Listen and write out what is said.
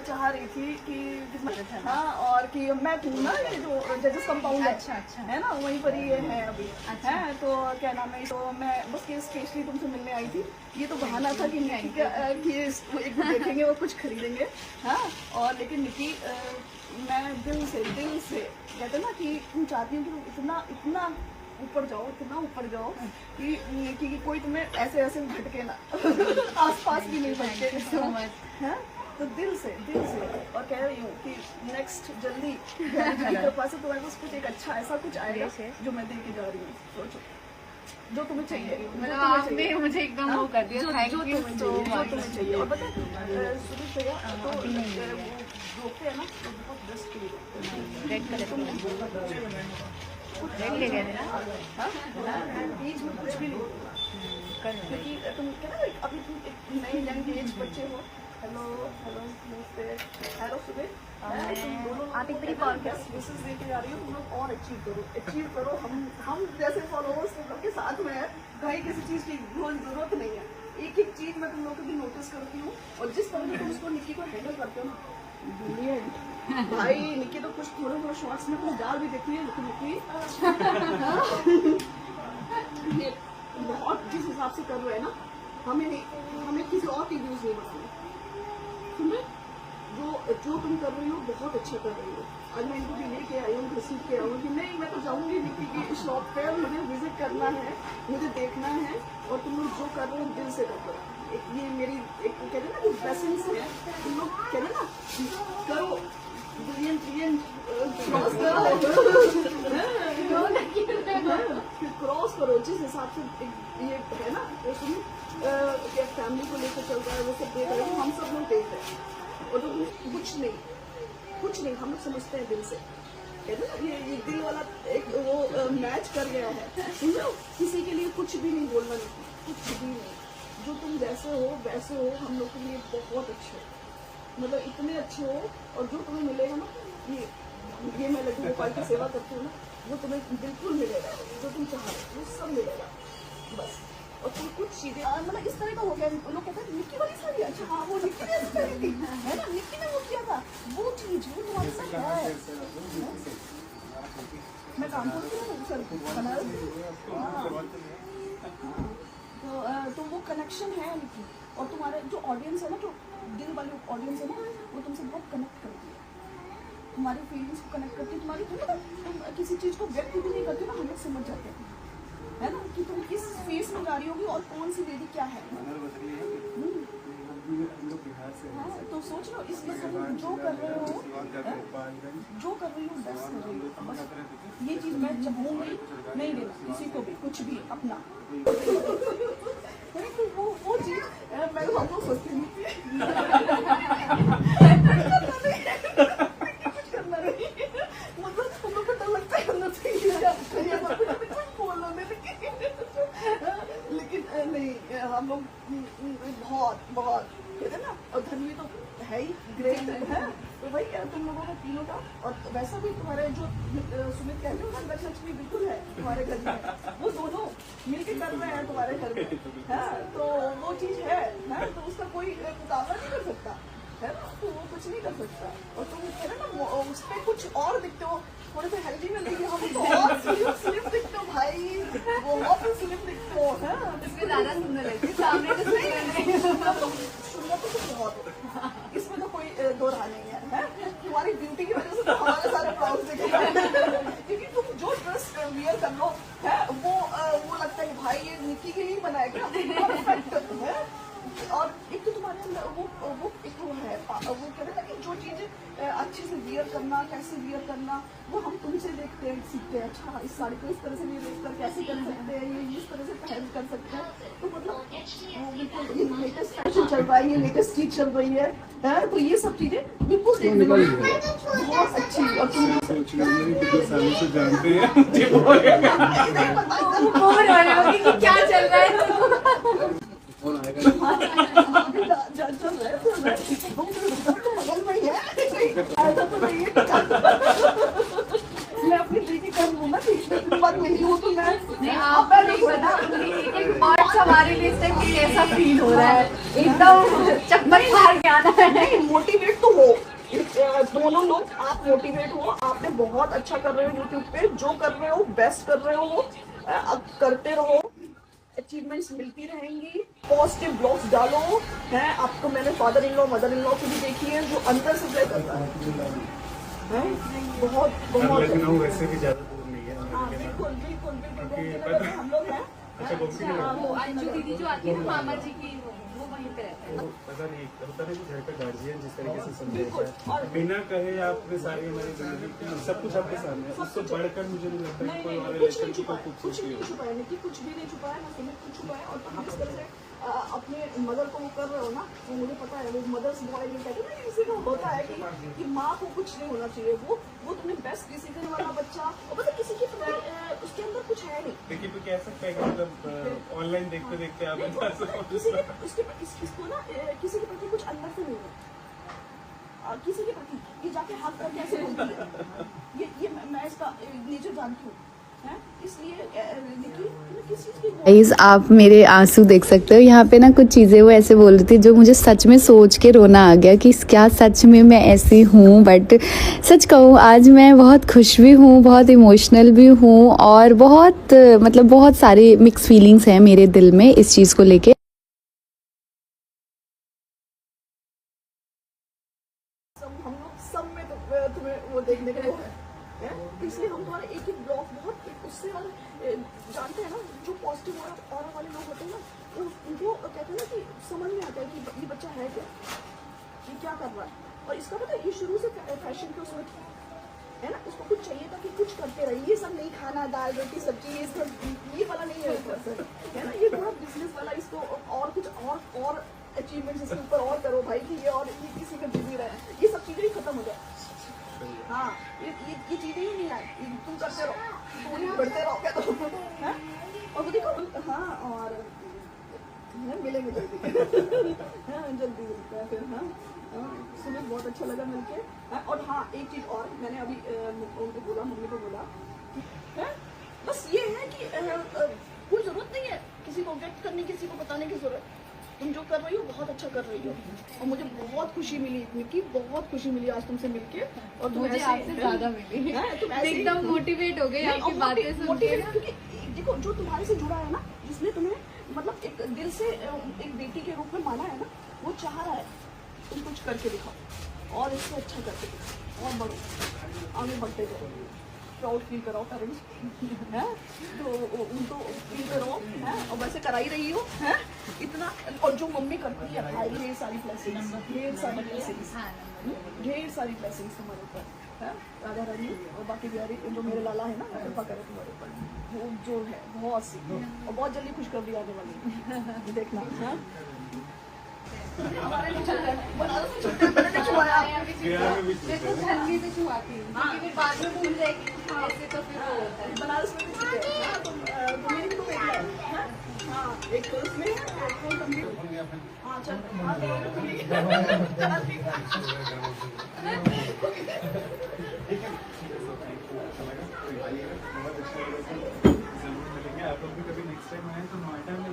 चाह रही थी कि हाँ, और कि मैं थी ना ये जो जजेस कंपाउंड है, अच्छा है ना, वहीं पर ही ये है अभी। है तो क्या नाम है, तो मैं बस ये स्पेशली तुमसे मिलने आई थी। ये तो बहाना था कि निकी कि एक देखेंगे और कुछ खरीदेंगे। हाँ, और लेकिन निकी मैं दिल से कहते ना कि तुम चाहती हूँ कि तुम इतना इतना ऊपर जाओ, इतना ऊपर जाओ कि कोई तुम्हें ऐसे ऐसे भटके ना आसपास भी नहीं भटके। हैं तो दिल से और कह रही हूँ कि नेक्स्ट जल्दी मेरे पास तुम्हारे पास कुछ एक अच्छा ऐसा कुछ आएगा जो मैं दे के जा रही हूँ। सोचो जो तुम्हें चाहिए, मतलब आपने मुझे एकदम वो कर दिया, थैंक यू सो मच। तुम्हें चाहिए। और पता है सुरेश भैया तो वो रोकते हैं ना तो बहुत बेस्ट रेड कलर रेड ले गए थे ना, एज में कुछ भी नहीं होगा, क्योंकि तुम क्या ना अभी तुम एक नए यंग एज बच्चे हो। हेलो नमस्ते, हेलो सुबह। आप एक बड़ी पॉडकास्ट मैसेज देके आ रही हो, तुम लोग और अचीव करो। हम जैसे फॉलोअर्स तुम लोग के साथ में है भाई, किसी चीज़ की जरूरत नहीं है। एक एक चीज़ मैं तुम लोगों की नोटिस करती हूँ, और जिस तरह से तुम उसको निकी को हैंडल करते हो ना, ब्रिलियंट भाई। निकी तो कुछ थोड़े शॉर्ट्स में कुछ डाल भी देती है, लेकिन निकी ये बहुत जिस हिसाब से कर रहे हैं ना, हमें किसी और की व्यूज नहीं बनानी। जो तुम कर रही हो बहुत अच्छा कर रही हो। आज मैं इनको भी लेके आई हूँ, घसीट के आऊँगी। नहीं, मैं तो जाऊँगी निकी की शॉप पे, मुझे विजिट करना है, मुझे देखना है। और तुम लोग जो कर रहे हो दिल से कर रहे हो। ये मेरी एक कहते हैं ना जो ब्लेसिंग्स है, तुम लोग कहते हैं ना करो ब्रिलियंट क्रॉस करो जिस हिसाब से ये है ना, फैमिली को लेकर चल रहा है वो सब देख रहे हैं, हम सब लोग देख रहे हैं। और तो कुछ नहीं हम लोग समझते हैं दिल से, कहते ना ये दिल वाला एक वो मैच कर गया है। समझो, किसी के लिए कुछ भी नहीं बोलना, नहीं कुछ भी नहीं। जो तुम जैसे हो वैसे हो, हम लोग के लिए बहुत अच्छे हो, मतलब इतने अच्छे हो। और जो तुम्हें मिलेगा ना, ये मैं लड्डू गोपाल की सेवा करती हूँ ना, वो तुम्हें बिल्कुल मिलेगा। जो तुम चाह रहे हो वो सब मिलेगा बस। और तुम कुछ चीजें मतलब इस तरह का हो गया, लोग कहते हैं निकी वाली साड़ी, अच्छा हाँ वो निकी ने ऐसे करी थी, है ना, निकी ने वो किया था, वो चीज वो तुम्हारे साथ है। मैं काम करती हूँ सर बनारस, तो वो कनेक्शन है निकी। और तुम्हारे जो ऑडियंस है ना, जो दिल वाली ऑडियंस है ना, वो तुमसे बहुत कनेक्ट करती है, तुम्हारी फीलिंग्स को कनेक्ट करती है। तुम्हारी तुम किसी चीज़ को व्यक्त भी नहीं करती ना, हम लोग समझ जाते हैं, है ना, कि तुम किस फेस में जा रही होगी और कौन सी लेडी क्या है। हाँ, तो सोच लो, इसलिए तुम जो कर रहे हो बेस्ट कर रही हो। बस ये चीज़ मैं चाहूँगी नहीं देना किसी को भी कुछ भी अपना। वो चीज़ मैं हम लोग सोचते नहीं हम लोग बहुत कहते हैं ना। और धनवी तो है ही ग्रेट है, तो भाई तुम लोगों का तीनों का। और वैसा भी तुम्हारे जो सुमित कहते हो ना, लक्ष्मी बिल्कुल है तुम्हारे घर में, वो दोनों मिलके कर रहे हैं तुम्हारे घर में, है तो वो चीज़ है तो उसका कोई मुकाबला नहीं कर सकता, है ना, तो वो कुछ नहीं कर सकता। और तुम कह रहे ना उस पर कुछ और दिखते हो, थोड़े से हेल्दी में, लेकिन हम तो और स्लिम दिखते हो भाई, बहुत स्लिम दिखते हो, है इसमें ज़्यादा सुंदर लगती है सामने सुंदर तो बहुत हो, इसमें तो कोई दो राह नहीं है। तुम्हारी ब्यूटी की वजह से तो हमारे सारे प्रॉब्लम दिखेगा, क्योंकि तुम जो ड्रेस वियर कर लो है वो लगता है भाई ये निकी के लिए बनाया क्या, परफेक्ट है। और एक तो तुम्हारे अंदर वो एक वो है, वो कहते हैं कि जो चीज़ें अच्छे से वियर करना, कैसे वियर करना, वो हम तुमसे देखते हैं, सीखते हैं। अच्छा इस साड़ी को इस तरह से ये देखकर कैसे कर सकते हैं, ये इस तरह से पहन कर सकते हैं। तो मतलब बिल्कुल ये लेटेस्ट फैशन चल रहा है, ये लेटेस्ट चीज चल रही है, तो ये सब चीजें बिल्कुल देखने वाली बहुत अच्छी। और तुम जानते हैं क्या चल रहा है, मैं अपनी बेटी कर लूँ ना, बात नहीं हो तो मैं आप नहीं पता एक पार्ट हमारे लिए कैसा फील हो रहा है, एकदम बट बाहर के आना है। नहीं, मोटिवेट तो हो, दोनों लोग आप मोटिवेट हो। आपने बहुत अच्छा कर रहे हो यूट्यूब पे, जो कर रहे हो बेस्ट कर रहे हो, अब करते रहो, अचीवमेंट्स मिलती रहेंगी। पॉजिटिव ब्लॉग्स डालो हैं। आपको मैंने father in law mother in law की भी देखी है, जो अंदर से प्ले करता है, बहुत बहुत। लखनऊ वैसे भी ज्यादा दूर नहीं है हाँ, हमारे लिए। बिल्कुल बिल्कुल बिल्कुल, क्योंकि गोमती नगर में हम लोग हैं। अच्छा, गोमती नगर। हाँ, वो अंजू दीदी जो आती है ना मामा जी की, वो वहीं पे रहते हैं। तो पता नहीं होता है कि घर का गार्जियन जिस तरीके से बिल्कुल। समझाता है, बिना कहे आपने सारी हमारी जिंदगी की सब कुछ आपके सामने है। उससे बढ़कर मुझे नहीं लगता कि कोई और कुछ नहीं रिलेशन की कोई छुपाया, कुछ खूबसूरती नहीं हो। छुपाया, निकी कुछ भी नहीं छुपाया, ना सुमित कुछ छुपाया। और तुम जिस तरह से अपने मदर को वो कर रहे हो ना, वो मुझे पता है, वो मदर्स बॉय नहीं कहते ना, किसी को होता है कि माँ को कुछ नहीं होना चाहिए। वो तुमने बेस्ट डिसीजन वाला बच्चा, और मतलब किसी की उसके अंदर कुछ है नहीं। देखिए तो कह सकते हैं कि मतलब ऑनलाइन देखते देखते आप नहीं, किसी के इसको ना किसी के प्रति कुछ अंदर से नहीं है। किसी के प्रति ये जाके हाथ कर कैसे होती है, ये मैं इसका नेचर जानती हूँ, हैं? इसलिए निकी तुम्हें किस चीज़ की गाइस आप मेरे आंसू देख सकते हो यहाँ पे ना। कुछ चीज़ें वो ऐसे बोल रही थी जो मुझे सच में सोच के रोना आ गया कि क्या सच में मैं ऐसी हूँ। बट सच कहूँ आज मैं बहुत खुश भी हूँ, बहुत इमोशनल भी हूँ, और बहुत मतलब बहुत सारी मिक्स फीलिंग्स हैं मेरे दिल में इस चीज़ को लेके। हम लोग सब में तुम्हें वो देखने को है, हैं? इसलिए हम तुम्हारे एक एक ब्लॉग बहुत उससे और जानते हैं ना, जो पॉजिटिव और वाले लोग होते हैं ना, उनको कहते हैं ना कि समझ में आता है कि ये बच्चा है क्या, ये क्या कर रहा है। और इसका पता है, ये शुरू से फैशन के उसमें है ना, इसको कुछ चाहिए था कि कुछ करते रहे, ये सब नहीं खाना, दाल रोटी सब्जी, ये वाला नहीं है ना, ये थोड़ा बिजनेस वाला, इसको और कुछ और अचीवमेंट्स इसके ऊपर और करो भाई, कि ये और ये किसी का बिजी रहे, ये सब चीजें ही खत्म हो जाए। हाँ, ये चीजें ही नहीं आए, तुम करते रहो, तुम बढ़ते रहो क्या तो, हैं? और वो देखो, हाँ, और मिलेंगे जल्दी हाँ, जल्दी मिलते हैं फिर। हाँ, सुमित बहुत अच्छा लगा मिलके। और हाँ, एक चीज और मैंने अभी उनको बोला, मम्मी को बोला कि बस ये है कि कोई जरूरत नहीं है किसी को व्यक्त करने, किसी को बताने की जरूरत। तुम जो कर रही हो बहुत अच्छा कर रही हो, और मुझे बहुत खुशी मिली, निकी बहुत खुशी मिली आज तुमसे मिलके। और तुम मुझे ऐसे आपसे ज्यादा मिली, तुम ऐसे एकदम मोटिवेट हो गई आपकी बातें सुन के। क्योंकि देखो, जो तुम्हारे से जुड़ा है ना, जिसने तुम्हें मतलब एक दिल से एक बेटी के रूप में माना है ना, वो चाह रहा है तुम कुछ करके दिखाओ, और इससे अच्छा करके दिखाओ, और बढ़ो, आगे बढ़ते जाओ, प्राउड फील कराओ पेरेंट्स हैं, तो उनको फील करो, हैं? और वैसे करा ही रही हो, हैं? इतना। और जो मम्मी करती है भाई, ढेर सारी ब्लेसिंग्स, ढेर सारी ब्लेसिंग्स, ढेर सारी ब्लेसिंग्स तुम्हारे ऊपर, है राधा रानी। और बाकी बिहारी जो मेरे लाला है ना, कृपा करे तुम्हारे ऊपर, वो जो है बहुत सी, और बहुत जल्दी खुशखबरी आने वाली देखना। हाँ, हमारे लिए चल रहा है, बनारस में छुट्टी मैंने नहीं छुपाया। देखो ठंडी से छुआती हूँ, क्योंकि फिर बाद में भूल जाएगी, ऐसे तो फिर वो होता है। बनारस में भी छुट्टी है। हाँ, तो मेरी भी तो बेटी है, हाँ? हाँ, एक तो उसमें है, एक तो तुम। हाँ, चल, हाँ, तो ठीक है। चल, ठीक है। आप लोग भी कभी नेक्स्ट टाइम आए तो नोएडा में